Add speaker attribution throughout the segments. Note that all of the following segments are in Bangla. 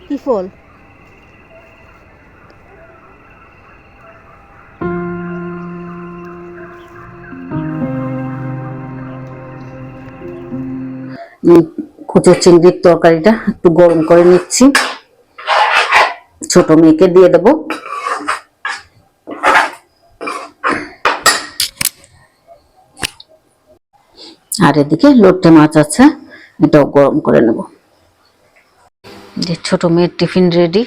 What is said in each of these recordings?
Speaker 1: কি ফল? কচুর চিংড়ির তরকারিটা একটু গরম করে নিচ্ছি, ছোট মেয়েকে দিয়ে দেবো। আর এদিকে লোটে মাছ আছে, এটাও গরম করে নেব। যে ছোট মেয়ের টিফিন রেডি,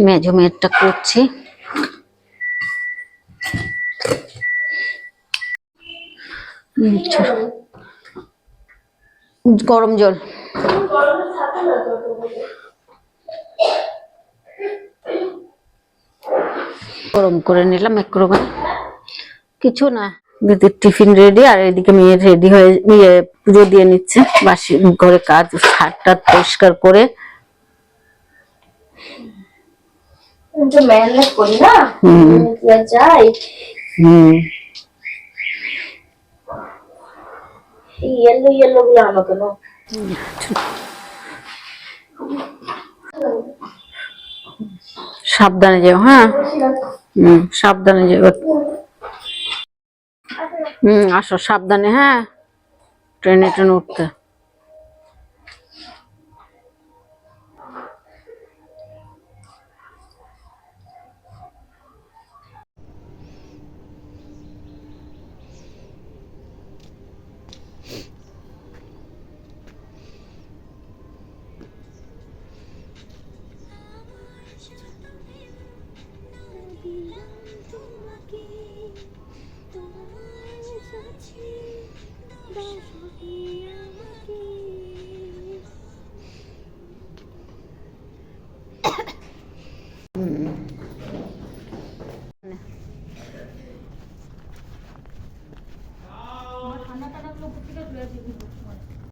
Speaker 1: মেজো মেয়েরটা করছি। গরম জল গরম করে নিলাম একটুখানি, কিছু না। দিদির টিফিন রেডি, আর এদিকে মেয়ের রেডি হয়ে পুজো দিয়ে নিচ্ছে। বাসি ঘরে কাজ, ছাদটা পরিষ্কার করে
Speaker 2: মেহনত করি না, যাই येलो येलो भी आना तो ना।
Speaker 1: সাবধানে যেও। হ্যাঁ, সাবধানে যেও। আসো সাবধানে। হ্যাঁ, ট্রেনে উঠতে।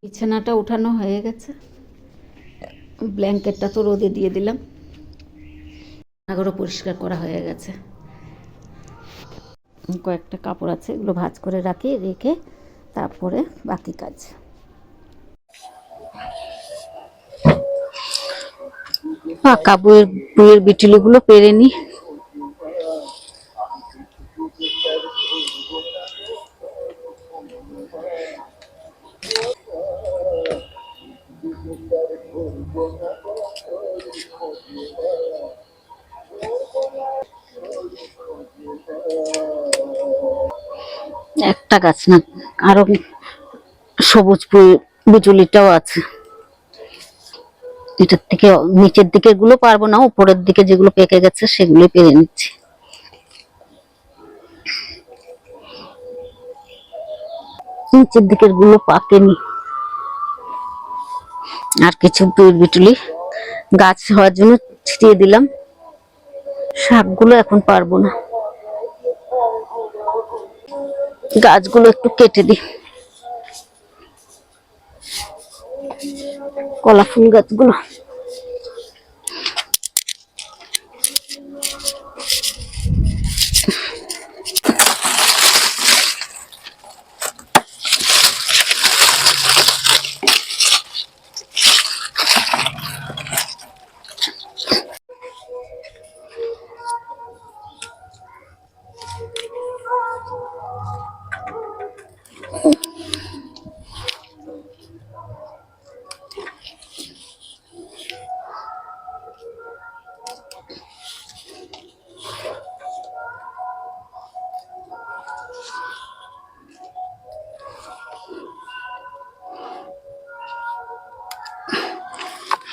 Speaker 1: বিছানাটা উঠানো হয়ে গেছে, ব্ল্যাঙ্কেটটা তো রোদে দিয়ে দিলাম, আগরও পরিষ্কার করা হয়ে গেছে। কয়েকটা কাপড় আছে, এগুলো ভাঁজ করে রেখে তারপরে বাকি কাজ। পাকা বইয়ের বিটুলিগুলো পেরে নি। একটা গাছ না, আরো সবুজ বিচুলিটাও আছে। এটার থেকে নিচের দিকে গুলো পারবো না, উপরের দিকে যেগুলো পেকে গেছে সেগুলো পেরে নিচ্ছি। নিচের দিকের গুলো পাকেনি। আর কিছু বিটুলি গাছ হওয়ার জন্য ছিটিয়ে দিলাম। শাকগুলো এখন পারবো না, গাছগুলো একটু কেটে দিই। কলা ফুল গাছগুলো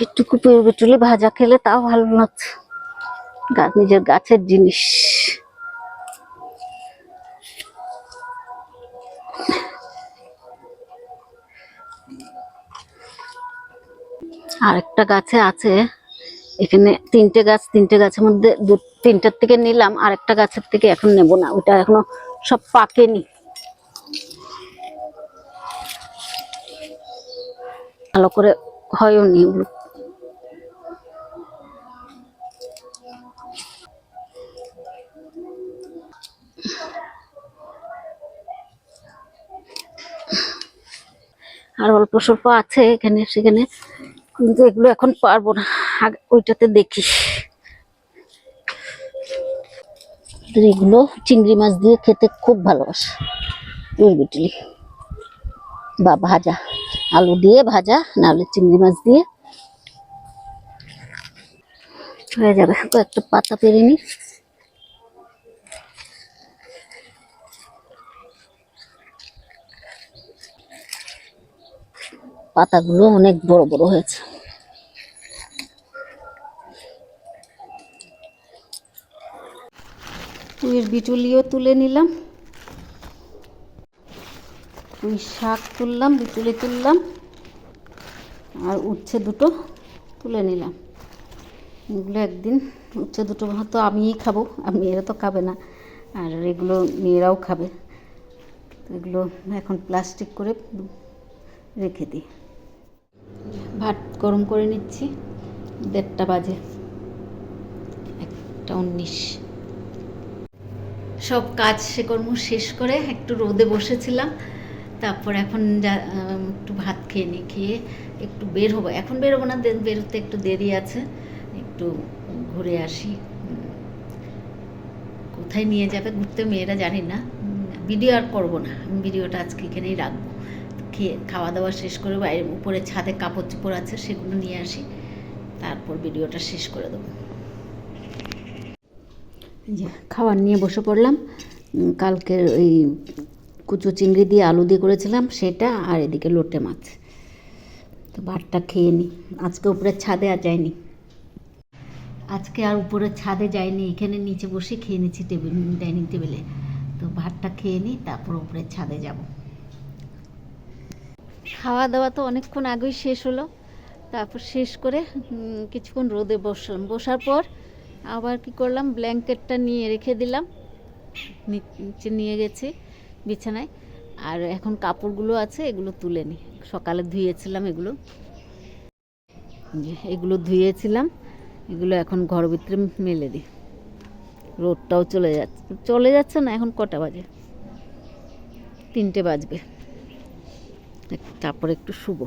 Speaker 1: একটু বিটুলি ভাজা খেলে তাও ভালো লাগছে, নিজের গাছের জিনিস। আরেকটা গাছে আছে, এখানে তিনটে গাছের মধ্যে তিনটার থেকে নিলাম, আরেকটা গাছের থেকে এখন নেব না, ওটা এখনো সব পাকেনি, ভালো করে হয়নি ওগুলো। আর অল্প স্বল্প আছে এখানে সেখানে, কিন্তু এগুলো এখন পারবো না, আগে ওইটাতে দেখি। এগুলো চিংড়ি মাছ দিয়ে খেতে খুব ভালোবাসে এই বিটুলি, বা ভাজা আলু দিয়ে ভাজা, নাহলে চিংড়ি মাছ দিয়ে হয়ে যাবে। কয়েকটা পাতা পেরে নি। পাতাগুলো অনেক বড় বড় হয়েছে। পুঁইয়ের বিটুলিও তুলে নিলাম, পুঁই শাক তুললাম, বিটুলি তুললাম, আর উচ্ছে দুটো তুলে নিলাম। এগুলো একদিন উচ্ছে দুটো হয়তো আমিই খাবো, আর মেয়েরা তো খাবে না, আর এগুলো মেয়েরাও খাবে। এগুলো এখন প্লাস্টিক করে রেখে দিই। ভাত গরম করে নিচ্ছি, 1:30 বাজে, 1:19। সব কাজ কর্ম শেষ করে একটু রোদে বসেছিলাম, তারপর এখন একটু ভাত খেয়ে নিই, খেয়ে একটু বের হবো। এখন বেরোবো না, বেরোতে একটু দেরি আছে, একটু ঘুরে আসি। কোথায় নিয়ে যাবে ঘুরতে মেয়েরা জানি না, ভিডিও আর করবো না, আমি ভিডিওটা আজকে এখানেই রাখবো। খেয়ে খাওয়া দাওয়া শেষ করে বাইরে উপরে ছাদে কাপড় চোপড় আছে, সেগুলো নিয়ে আসি, তারপর ভিডিওটা শেষ করে দেবো। যে খাবার নিয়ে বসে পড়লাম। কালকের ওই কুচো চিংড়ি দিয়ে আলু দিয়ে করেছিলাম সেটা, আর এদিকে লোটে মাছ। তো ভাতটা খেয়ে নিই। আজকে উপরের ছাদে আর যাইনি, আজকে আর উপরের ছাদে যাইনি, এখানে নিচে বসে খেয়ে নিচ্ছি ডাইনিং টেবিলে। তো ভাতটা খেয়ে নিই, তারপর উপরের ছাদে যাব। খাওয়া দাওয়া তো অনেকক্ষণ আগেই শেষ হলো। তারপর শেষ করে কিছুক্ষণ রোদে বসলাম, বসার পর আবার কি করলাম, ব্ল্যাঙ্কেটটা নিয়ে রেখে দিলাম, নিচে নিয়ে গেছি বিছানায়। আর এখন কাপড়গুলো আছে, এগুলো তুলে নিই। সকালে ধুয়েছিলাম এগুলো ধুয়েছিলাম, এগুলো এখন ঘর ভিতরে মেলে দিই। রোদটাও চলে যাচ্ছে না। এখন কটা বাজে? 3টে বাজবে। তারপরে একটু শুবো।